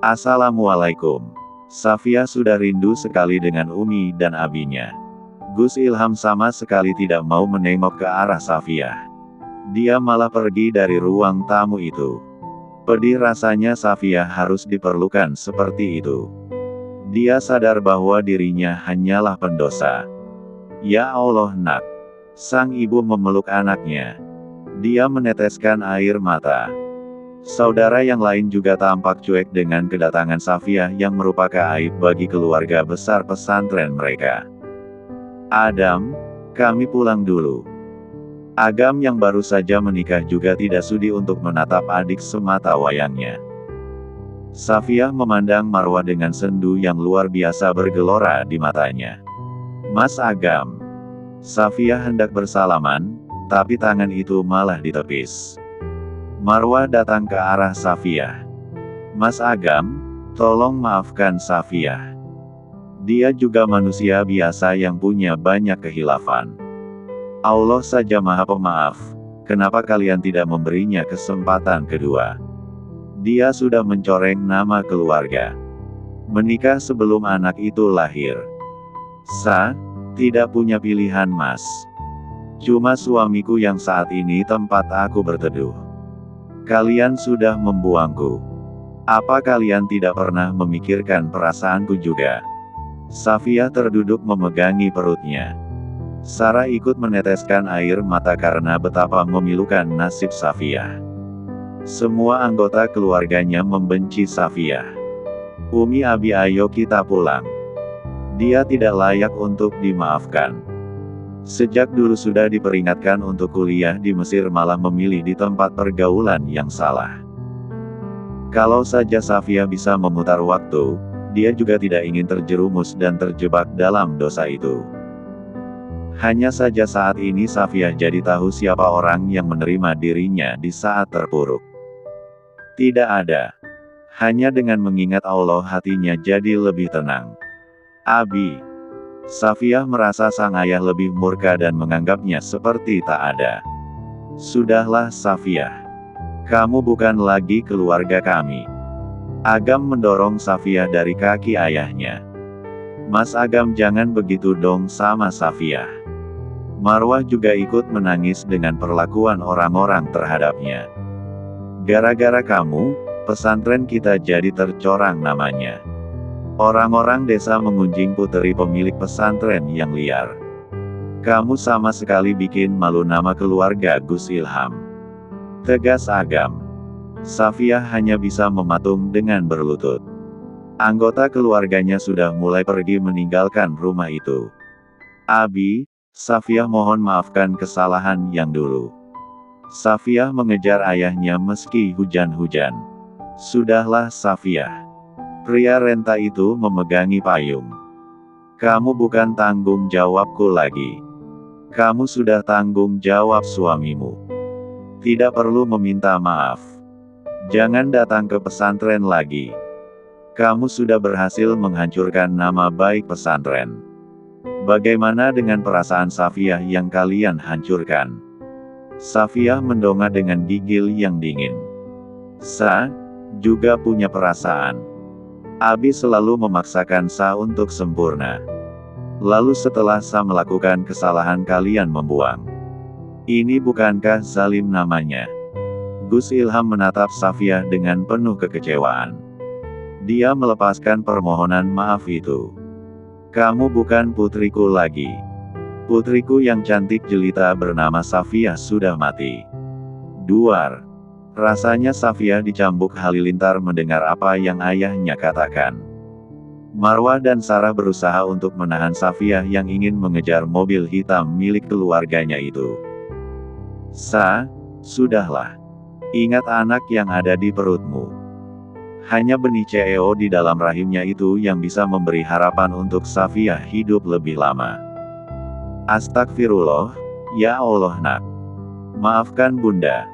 Assalamualaikum. Safia sudah rindu sekali dengan Umi dan abinya. Gus Ilham sama sekali tidak mau menengok ke arah Safia. Dia malah pergi dari ruang tamu itu. Pedih rasanya Safia harus diperlukan seperti itu. Dia sadar bahwa dirinya hanyalah pendosa. Ya Allah nak. Sang ibu memeluk anaknya. Dia meneteskan air mata. Saudara yang lain juga tampak cuek dengan kedatangan Safia yang merupakan aib bagi keluarga besar pesantren mereka. Adam, kami pulang dulu. Agam yang baru saja menikah juga tidak sudi untuk menatap adik semata wayangnya. Safia memandang Marwah dengan sendu yang luar biasa bergelora di matanya. Mas Agam. Safia hendak bersalaman, tapi tangan itu malah ditepis. Marwah datang ke arah Safia. Mas Agam, tolong maafkan Safia. Dia juga manusia biasa yang punya banyak kehilafan. Allah saja Maha Pemaaf, kenapa kalian tidak memberinya kesempatan kedua? Dia sudah mencoreng nama keluarga. Menikah sebelum anak itu lahir. Tidak punya pilihan mas. Cuma suamiku yang saat ini tempat aku berteduh. Kalian sudah membuangku. Apa kalian tidak pernah memikirkan perasaanku juga? Safia terduduk memegangi perutnya. Sarah ikut meneteskan air mata karena betapa memilukan nasib Safia. Semua anggota keluarganya membenci Safia. Umi Abi ayo kita pulang. Dia tidak layak untuk dimaafkan. Sejak dulu sudah diperingatkan untuk kuliah di Mesir malah memilih di tempat pergaulan yang salah. Kalau saja Safia bisa memutar waktu, dia juga tidak ingin terjerumus dan terjebak dalam dosa itu. Hanya saja saat ini Safia jadi tahu siapa orang yang menerima dirinya di saat terpuruk. Tidak ada. Hanya dengan mengingat Allah hatinya jadi lebih tenang. Abi. Safia merasa sang ayah lebih murka dan menganggapnya seperti tak ada. Sudahlah Safia. Kamu bukan lagi keluarga kami. Agam mendorong Safia dari kaki ayahnya. Mas Agam jangan begitu dong sama Safia. Marwah juga ikut menangis dengan perlakuan orang-orang terhadapnya. Gara-gara kamu, pesantren kita jadi tercorang namanya. Orang-orang desa mengunjing puteri pemilik pesantren yang liar. Kamu sama sekali bikin malu nama keluarga Gus Ilham. Tegas Agam. Safia hanya bisa mematung dengan berlutut. Anggota keluarganya sudah mulai pergi meninggalkan rumah itu. Abi, Safia mohon maafkan kesalahan yang dulu. Safia mengejar ayahnya meski hujan-hujan. Sudahlah Safia. Pria renta itu memegangi payung. Kamu bukan tanggung jawabku lagi. Kamu sudah tanggung jawab suamimu. Tidak perlu meminta maaf. Jangan datang ke pesantren lagi. Kamu sudah berhasil menghancurkan nama baik pesantren. Bagaimana dengan perasaan Safia yang kalian hancurkan? Safia mendongak dengan gigil yang dingin. Juga punya perasaan. Abi selalu memaksakan untuk sempurna. Lalu setelah melakukan kesalahan kalian membuang. Ini bukankah zalim namanya? Gus Ilham menatap Safia dengan penuh kekecewaan. Dia melepaskan permohonan maaf itu. Kamu bukan putriku lagi. Putriku yang cantik jelita bernama Safia sudah mati. Duar. Rasanya Safia dicambuk halilintar mendengar apa yang ayahnya katakan. Marwah dan Sarah berusaha untuk menahan Safia yang ingin mengejar mobil hitam milik keluarganya itu. Sudahlah. Ingat anak yang ada di perutmu. Hanya benih CEO di dalam rahimnya itu yang bisa memberi harapan untuk Safia hidup lebih lama. Astagfirullah, ya Allah nak. Maafkan bunda.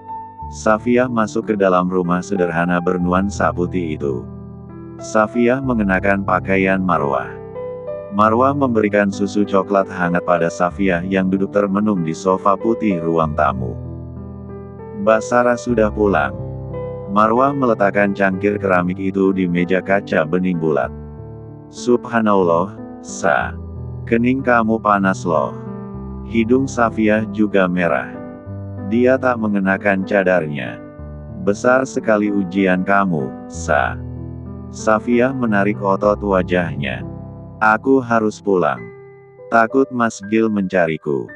Safia masuk ke dalam rumah sederhana bernuansa putih itu. Safia mengenakan pakaian Marwah. Marwah memberikan susu coklat hangat pada Safia yang duduk termenung di sofa putih ruang tamu. Mbak Sarah sudah pulang. Marwah meletakkan cangkir keramik itu di meja kaca bening bulat. Subhanallah, Sa. Kening kamu panas loh. Hidung Safiyah juga merah. Dia tak mengenakan cadarnya. Besar sekali ujian kamu, Sa. Safiyah menarik otot wajahnya. Aku harus pulang. Takut Mas Gil mencariku.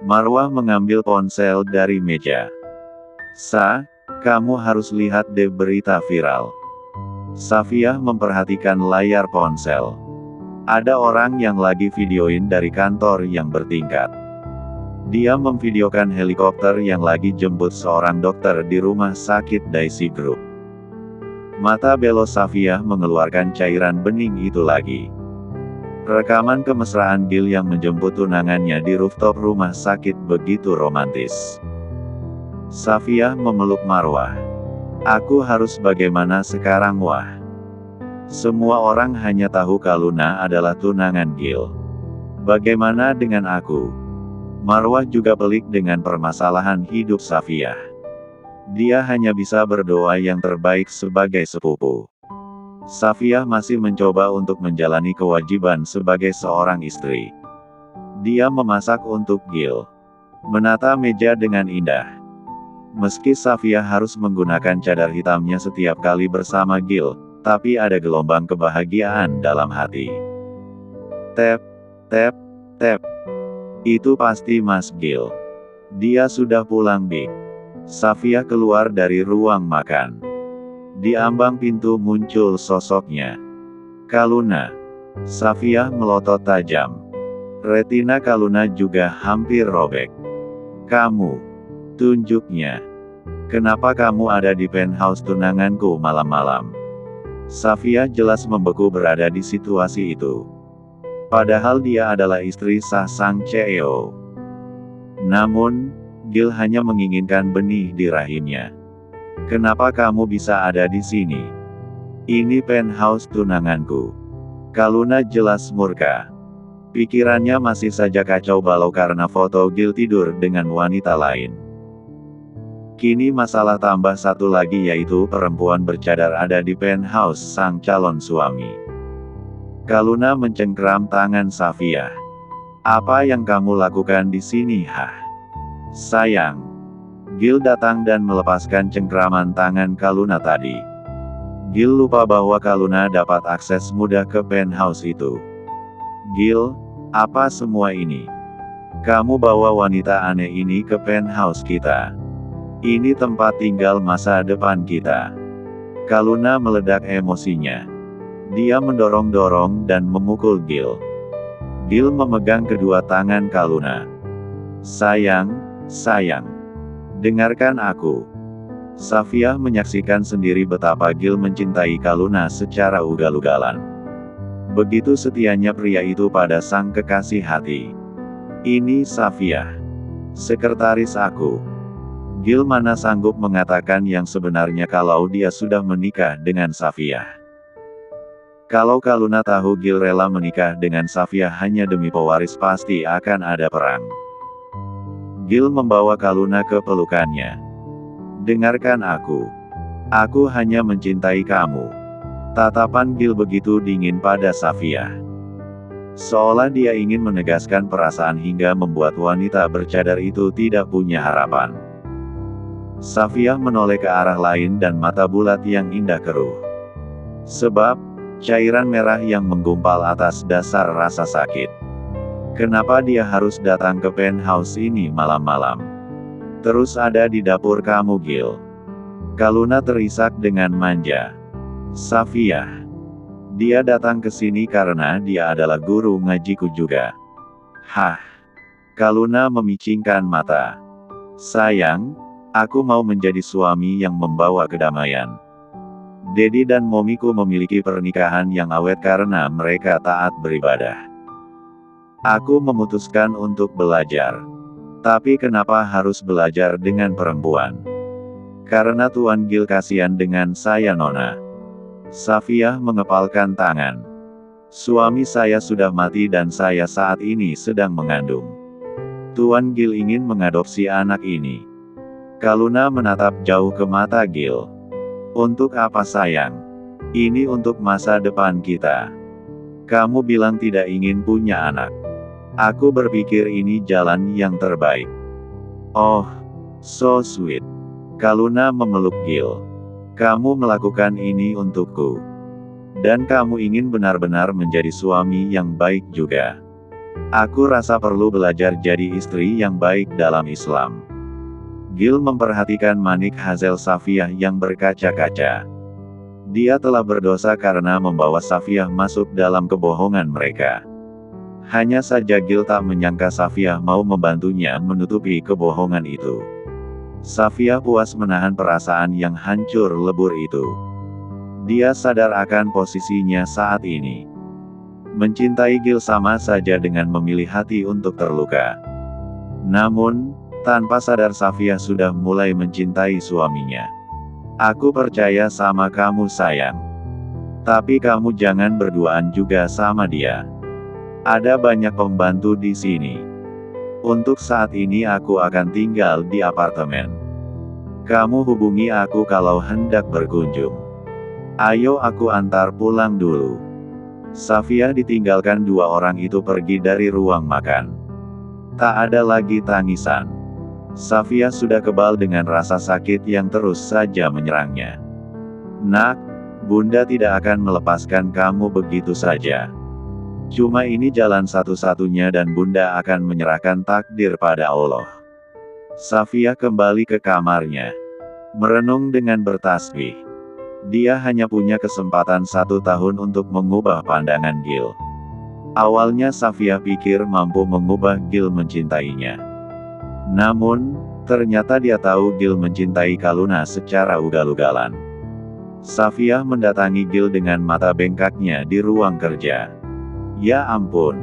Marwah mengambil ponsel dari meja. Sa, kamu harus lihat deh berita viral. Safiyah memperhatikan layar ponsel. Ada orang yang lagi videoin dari kantor yang bertingkat. Dia memvideokan helikopter yang lagi jemput seorang dokter di rumah sakit Daisy Group. Mata belo Safiyah mengeluarkan cairan bening itu lagi. Rekaman kemesraan Gil yang menjemput tunangannya di rooftop rumah sakit begitu romantis. Safiyah memeluk Marwah. Aku harus bagaimana sekarang wah? Semua orang hanya tahu Kaluna adalah tunangan Gil. Bagaimana dengan aku? Marwah juga pelik dengan permasalahan hidup Safiyah. Dia hanya bisa berdoa yang terbaik sebagai sepupu. Safiyah masih mencoba untuk menjalani kewajiban sebagai seorang istri. Dia memasak untuk Gil. Menata meja dengan indah. Meski Safiyah harus menggunakan cadar hitamnya setiap kali bersama Gil, tapi ada gelombang kebahagiaan dalam hati. Tap, tap, tap. Itu pasti Mas Gil. Dia sudah pulang Bik. Safiyah keluar dari ruang makan. Di ambang pintu muncul sosoknya. Kaluna. Safiyah melotot tajam. Retina Kaluna juga hampir robek. Kamu. Tunjuknya. Kenapa kamu ada di penthouse tunanganku malam-malam? Safiyah jelas membeku berada di situasi itu. Padahal dia adalah istri sah sang CEO. Namun, Gil hanya menginginkan benih di rahimnya. Kenapa kamu bisa ada di sini? Ini penthouse tunanganku. Kaluna jelas murka. Pikirannya masih saja kacau balau karena foto Gil tidur dengan wanita lain. Kini masalah tambah satu lagi yaitu perempuan bercadar ada di penthouse sang calon suami. Kaluna mencengkeram tangan Safiyah. Apa yang kamu lakukan di sini hah? Sayang. Gil datang dan melepaskan cengkeraman tangan Kaluna tadi. Gil lupa bahwa Kaluna dapat akses mudah ke penthouse itu. Gil, apa semua ini? Kamu bawa wanita aneh ini ke penthouse kita. Ini tempat tinggal masa depan kita. Kaluna meledak emosinya. Dia mendorong-dorong dan memukul Gil. Gil memegang kedua tangan Kaluna. Sayang, sayang. Dengarkan aku. Safiyah menyaksikan sendiri betapa Gil mencintai Kaluna secara ugal-ugalan. Begitu setianya pria itu pada sang kekasih hati. Ini Safiyah. Sekretaris aku. Gil mana sanggup mengatakan yang sebenarnya kalau dia sudah menikah dengan Safiyah. Kalau Kaluna tahu Gil rela menikah dengan Safiyah hanya demi pewaris pasti akan ada perang. Gil membawa Kaluna ke pelukannya. Dengarkan aku. Aku hanya mencintai kamu. Tatapan Gil begitu dingin pada Safiyah. Seolah dia ingin menegaskan perasaan hingga membuat wanita bercadar itu tidak punya harapan. Safiyah menoleh ke arah lain dan mata bulat yang indah keruh. Sebab, cairan merah yang menggumpal atas dasar rasa sakit. Kenapa dia harus datang ke penthouse ini malam-malam? Terus ada di dapur kamu Gil. Kaluna terisak dengan manja. Safiyah. Dia datang ke sini karena dia adalah guru ngajiku juga. Hah. Kaluna memicingkan mata. Sayang, aku mau menjadi suami yang membawa kedamaian. Dedi dan momiku memiliki pernikahan yang awet karena mereka taat beribadah. Aku memutuskan untuk belajar. Tapi kenapa harus belajar dengan perempuan? Karena Tuan Gil kasihan dengan saya Nona. Safiyah mengepalkan tangan. Suami saya sudah mati dan saya saat ini sedang mengandung. Tuan Gil ingin mengadopsi anak ini. Kaluna menatap jauh ke mata Gil. Untuk apa sayang? Ini untuk masa depan kita. Kamu bilang tidak ingin punya anak. Aku berpikir ini jalan yang terbaik. Oh, so sweet. Kaluna memeluk Gil. Kamu melakukan ini untukku. Dan kamu ingin benar-benar menjadi suami yang baik juga. Aku rasa perlu belajar jadi istri yang baik dalam Islam. Gil memperhatikan manik Hazel Safiyah yang berkaca-kaca. Dia telah berdosa karena membawa Safiyah masuk dalam kebohongan mereka. Hanya saja Gil tak menyangka Safiyah mau membantunya menutupi kebohongan itu. Safiyah puas menahan perasaan yang hancur lebur itu. Dia sadar akan posisinya saat ini. Mencintai Gil sama saja dengan memilih hati untuk terluka. Namun, tanpa sadar Safiyah sudah mulai mencintai suaminya. Aku percaya sama kamu sayang. Tapi kamu jangan berduaan juga sama dia. Ada banyak pembantu di sini. Untuk saat ini aku akan tinggal di apartemen. Kamu hubungi aku kalau hendak berkunjung. Ayo aku antar pulang dulu. Safiyah ditinggalkan dua orang itu pergi dari ruang makan. Tak ada lagi tangisan. Safiyah sudah kebal dengan rasa sakit yang terus saja menyerangnya. Nak, Bunda tidak akan melepaskan kamu begitu saja. Cuma ini jalan satu-satunya dan Bunda akan menyerahkan takdir pada Allah. Safiyah kembali ke kamarnya. Merenung dengan bertasbih. Dia hanya punya kesempatan 1 tahun untuk mengubah pandangan Gil. Awalnya Safiyah pikir mampu mengubah Gil mencintainya. Namun, ternyata dia tahu Gil mencintai Kaluna secara ugal-ugalan. Safiyah mendatangi Gil dengan mata bengkaknya di ruang kerja. Ya ampun.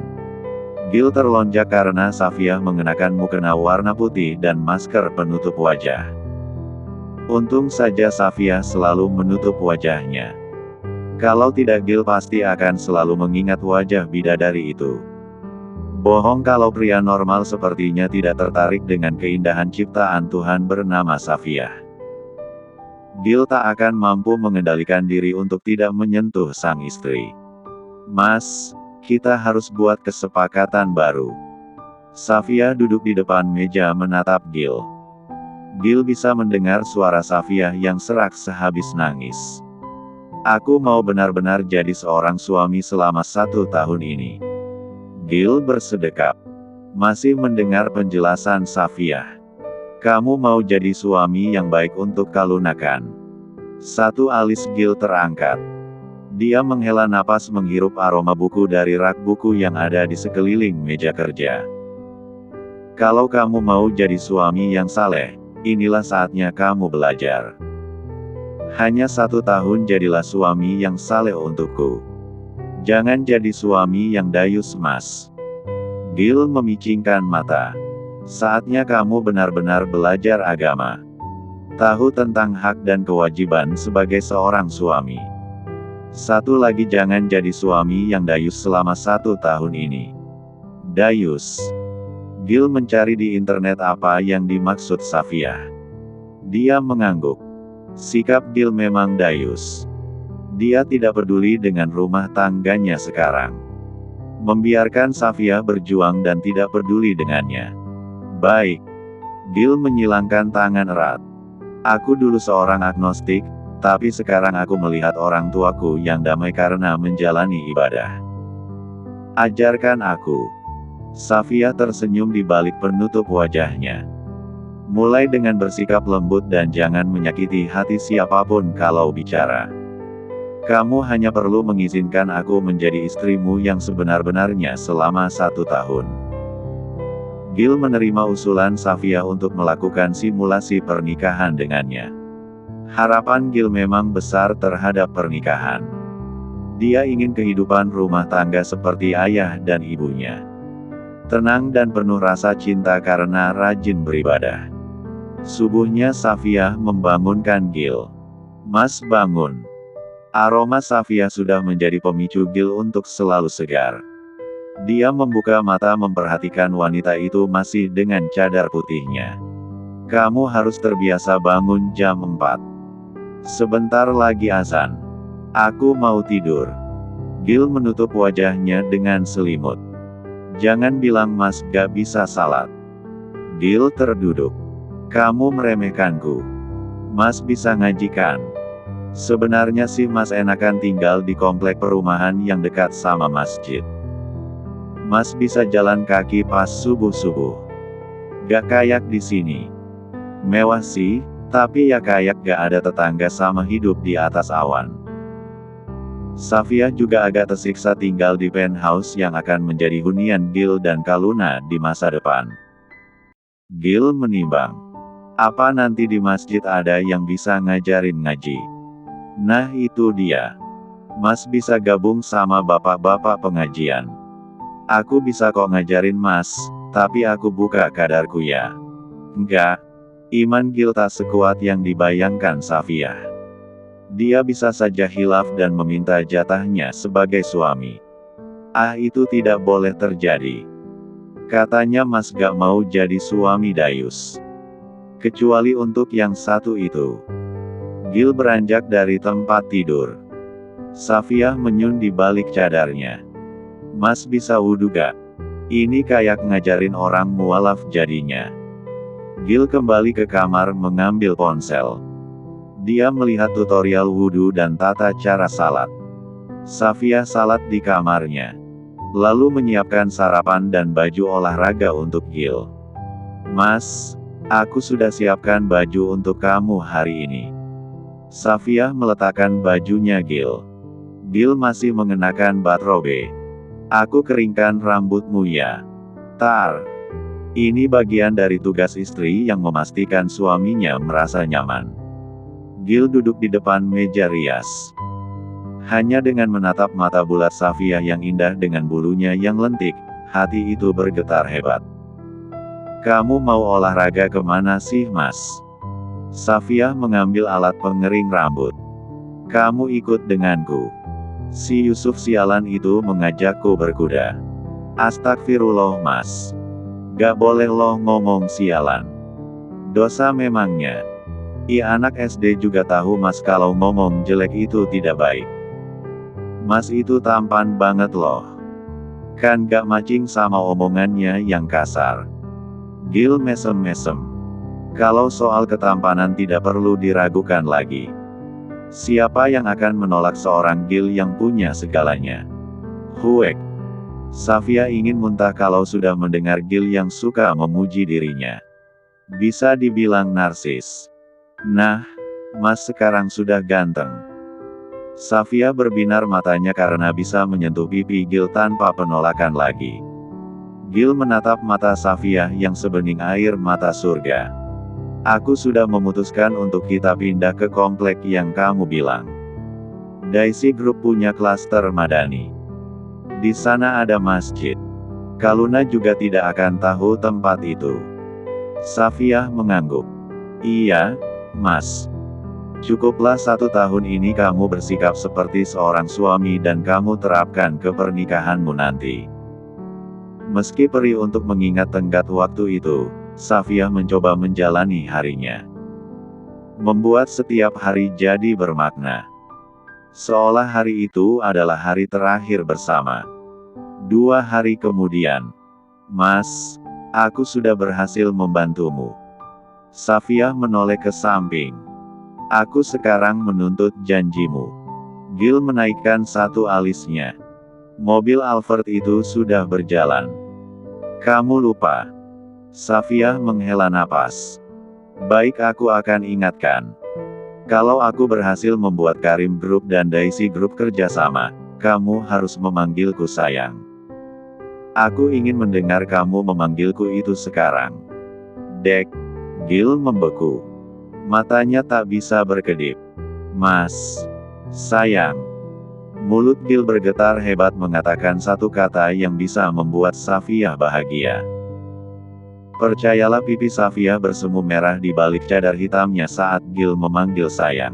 Gil terlonjak karena Safiyah mengenakan mukena warna putih dan masker penutup wajah. Untung saja Safiyah selalu menutup wajahnya. Kalau tidak Gil pasti akan selalu mengingat wajah bidadari itu. Bohong kalau pria normal sepertinya tidak tertarik dengan keindahan ciptaan Tuhan bernama Safiyah. Gil tak akan mampu mengendalikan diri untuk tidak menyentuh sang istri. Mas, kita harus buat kesepakatan baru. Safiyah duduk di depan meja menatap Gil. Gil bisa mendengar suara Safiyah yang serak sehabis nangis. Aku mau benar-benar jadi seorang suami selama 1 tahun ini. Gil bersedekap. Masih mendengar penjelasan Safiyah. Kamu mau jadi suami yang baik untuk Kaluna kan? Satu alis Gil terangkat. Dia menghela napas menghirup aroma buku dari rak buku yang ada di sekeliling meja kerja. Kalau kamu mau jadi suami yang saleh, inilah saatnya kamu belajar. Hanya 1 tahun jadilah suami yang saleh untukku. Jangan jadi suami yang dayus mas. Gil memicingkan mata. Saatnya kamu benar-benar belajar agama. Tahu tentang hak dan kewajiban sebagai seorang suami. Satu lagi, jangan jadi suami yang dayus selama 1 tahun ini. Dayus. Gil mencari di internet apa yang dimaksud Safiyah. Dia mengangguk. Sikap Gil memang dayus. Dia tidak peduli dengan rumah tangganya sekarang. Membiarkan Safiyah berjuang dan tidak peduli dengannya. Baik. Gil menyilangkan tangan erat. Aku dulu seorang agnostik, tapi sekarang aku melihat orang tuaku yang damai karena menjalani ibadah. Ajarkan aku. Safiyah tersenyum di balik penutup wajahnya. Mulai dengan bersikap lembut dan jangan menyakiti hati siapapun kalau bicara. Kamu hanya perlu mengizinkan aku menjadi istrimu yang sebenar-benarnya selama 1 tahun. Gil menerima usulan Safiyah untuk melakukan simulasi pernikahan dengannya. Harapan Gil memang besar terhadap pernikahan. Dia ingin kehidupan rumah tangga seperti ayah dan ibunya. Tenang dan penuh rasa cinta karena rajin beribadah. Subuhnya Safiyah membangunkan Gil. Mas bangun. Aroma Safiyah sudah menjadi pemicu Gil untuk selalu segar. Dia membuka mata memperhatikan wanita itu masih dengan cadar putihnya. Kamu harus terbiasa bangun jam 4. Sebentar lagi azan. Aku mau tidur. Gil menutup wajahnya dengan selimut. Jangan bilang Mas gak bisa salat. Gil terduduk. Kamu meremehkanku. Mas bisa ngaji kan? Sebenarnya sih Mas enakan tinggal di komplek perumahan yang dekat sama masjid. Mas bisa jalan kaki pas subuh-subuh. Gak kayak di sini. Mewah sih, tapi ya kayak gak ada tetangga sama hidup di atas awan. Safia juga agak tersiksa tinggal di penthouse yang akan menjadi hunian Gil dan Kaluna di masa depan. Gil menimbang. Apa nanti di masjid ada yang bisa ngajarin ngaji? Nah itu dia. Mas bisa gabung sama bapak-bapak pengajian. Aku bisa kok ngajarin Mas, tapi aku buka kadarku ya. Enggak. Iman Gil tak sekuat yang dibayangkan Safia. Dia bisa saja hilaf dan meminta jatahnya sebagai suami. Itu tidak boleh terjadi. Katanya Mas gak mau jadi suami dayus. Kecuali untuk yang satu itu. Gil beranjak dari tempat tidur. Safia menyun di balik cadarnya. Mas bisa wudu gak? Ini kayak ngajarin orang mualaf jadinya. Gil kembali ke kamar mengambil ponsel. Dia melihat tutorial wudhu dan tata cara salat. Safia salat di kamarnya. Lalu menyiapkan sarapan dan baju olahraga untuk Gil. Mas, aku sudah siapkan baju untuk kamu hari ini. Safia meletakkan bajunya Gil. Gil masih mengenakan bathrobe. Aku keringkan rambutmu ya. Tar. Ini bagian dari tugas istri yang memastikan suaminya merasa nyaman. Gil duduk di depan meja rias. Hanya dengan menatap mata bulat Safia yang indah dengan bulunya yang lentik, hati itu bergetar hebat. Kamu mau olahraga kemana sih Mas? Safia mengambil alat pengering rambut. Kamu ikut denganku. Si Yusuf sialan itu mengajakku berkuda. Astagfirullah Mas. Gak boleh loh ngomong sialan. Dosa memangnya. Anak SD juga tahu Mas kalau ngomong jelek itu tidak baik. Mas itu tampan banget loh. Kan gak matching sama omongannya yang kasar. Gil mesem-mesem. Kalau soal ketampanan tidak perlu diragukan lagi. Siapa yang akan menolak seorang Gil yang punya segalanya? Huek. Safia ingin muntah kalau sudah mendengar Gil yang suka memuji dirinya. Bisa dibilang narsis. Nah, Mas sekarang sudah ganteng. Safia berbinar matanya karena bisa menyentuh pipi Gil tanpa penolakan lagi. Gil menatap mata Safia yang sebening air mata surga. Aku sudah memutuskan untuk kita pindah ke komplek yang kamu bilang. Daisy Group punya klaster Madani. Di sana ada masjid. Kaluna juga tidak akan tahu tempat itu. Safia mengangguk. Iya, Mas. Cukuplah 1 tahun ini kamu bersikap seperti seorang suami dan kamu terapkan ke pernikahanmu nanti. Meski perih untuk mengingat tenggat waktu itu, Safia mencoba menjalani harinya. Membuat setiap hari jadi bermakna. Seolah hari itu adalah hari terakhir bersama. 2 hari kemudian. Mas, aku sudah berhasil membantumu. Safia menoleh ke samping. Aku sekarang menuntut janjimu. Gil menaikkan satu alisnya. Mobil Alphard itu sudah berjalan. Kamu lupa. Safia menghela napas. Baik, aku akan ingatkan. Kalau aku berhasil membuat Karim Group dan Daisy Group kerjasama, kamu harus memanggilku sayang. Aku ingin mendengar kamu memanggilku itu sekarang. Dek. Gil membeku. Matanya tak bisa berkedip. Mas. Sayang. Mulut Gil bergetar hebat mengatakan satu kata yang bisa membuat Safia bahagia. Percayalah, pipi Safia bersemu merah di balik cadar hitamnya saat Gil memanggil sayang.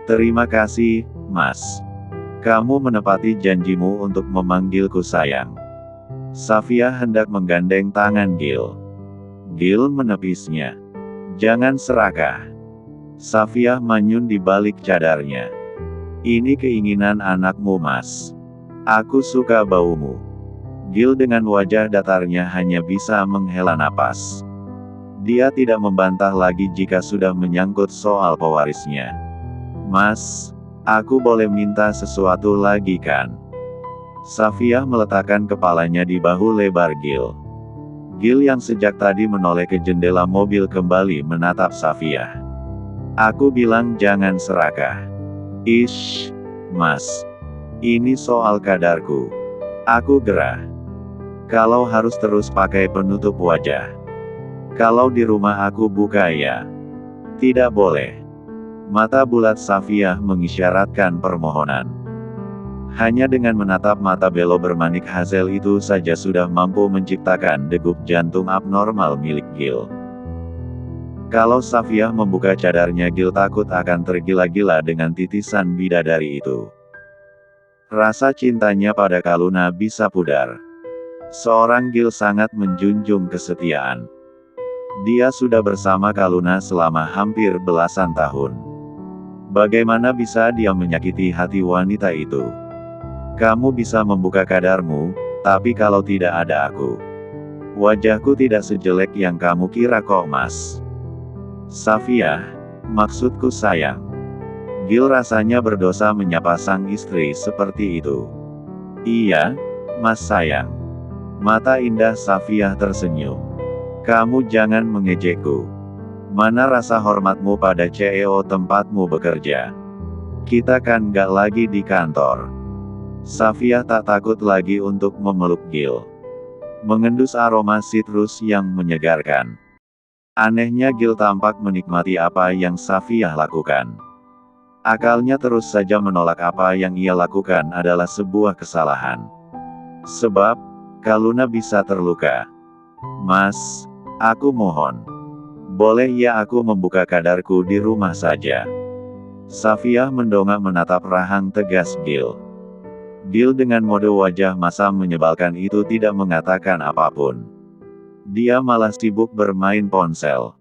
Terima kasih, Mas. Kamu menepati janjimu untuk memanggilku sayang. Safia hendak menggandeng tangan Gil. Gil menepisnya. Jangan serakah. Safiyah manyun di balik cadarnya. Ini keinginan anakmu, Mas. Aku suka baumu. Gil dengan wajah datarnya hanya bisa menghela napas. Dia tidak membantah lagi jika sudah menyangkut soal pewarisnya. Mas, aku boleh minta sesuatu lagi kan? Safiyah meletakkan kepalanya di bahu lebar Gil. Gil yang sejak tadi menoleh ke jendela mobil kembali menatap Safiyah. Aku bilang jangan serakah. Ish, Mas. Ini soal kadarku. Aku gerah. Kalau harus terus pakai penutup wajah. Kalau di rumah aku buka ya. Tidak boleh. Mata bulat Safiyah mengisyaratkan permohonan. Hanya dengan menatap mata belo bermanik hazel itu saja sudah mampu menciptakan degup jantung abnormal milik Gil. Kalau Safiyah membuka cadarnya, Gil takut akan tergila-gila dengan titisan bidadari itu. Rasa cintanya pada Kaluna bisa pudar. Seorang Gil sangat menjunjung kesetiaan. Dia sudah bersama Kaluna selama hampir belasan tahun. Bagaimana bisa dia menyakiti hati wanita itu? Kamu bisa membuka kadarmu, tapi kalau tidak ada aku, wajahku tidak sejelek yang kamu kira kok, Mas. Safiyah, maksudku sayang. Gil rasanya berdosa menyapa sang istri seperti itu. Iya, Mas sayang. Mata indah Safiyah tersenyum. Kamu jangan mengejekku. Mana rasa hormatmu pada CEO tempatmu bekerja? Kita kan gak lagi di kantor. Safiyah tak takut lagi untuk memeluk Gil. Mengendus aroma sitrus yang menyegarkan. Anehnya Gil tampak menikmati apa yang Safiyah lakukan. Akalnya terus saja menolak apa yang ia lakukan adalah sebuah kesalahan. Sebab, Kaluna bisa terluka. Mas, aku mohon. Boleh ya aku membuka kadarku di rumah saja? Safiyah mendongak menatap rahang tegas Gil. Gil dengan mode wajah masam menyebalkan itu tidak mengatakan apapun. Dia malah sibuk bermain ponsel.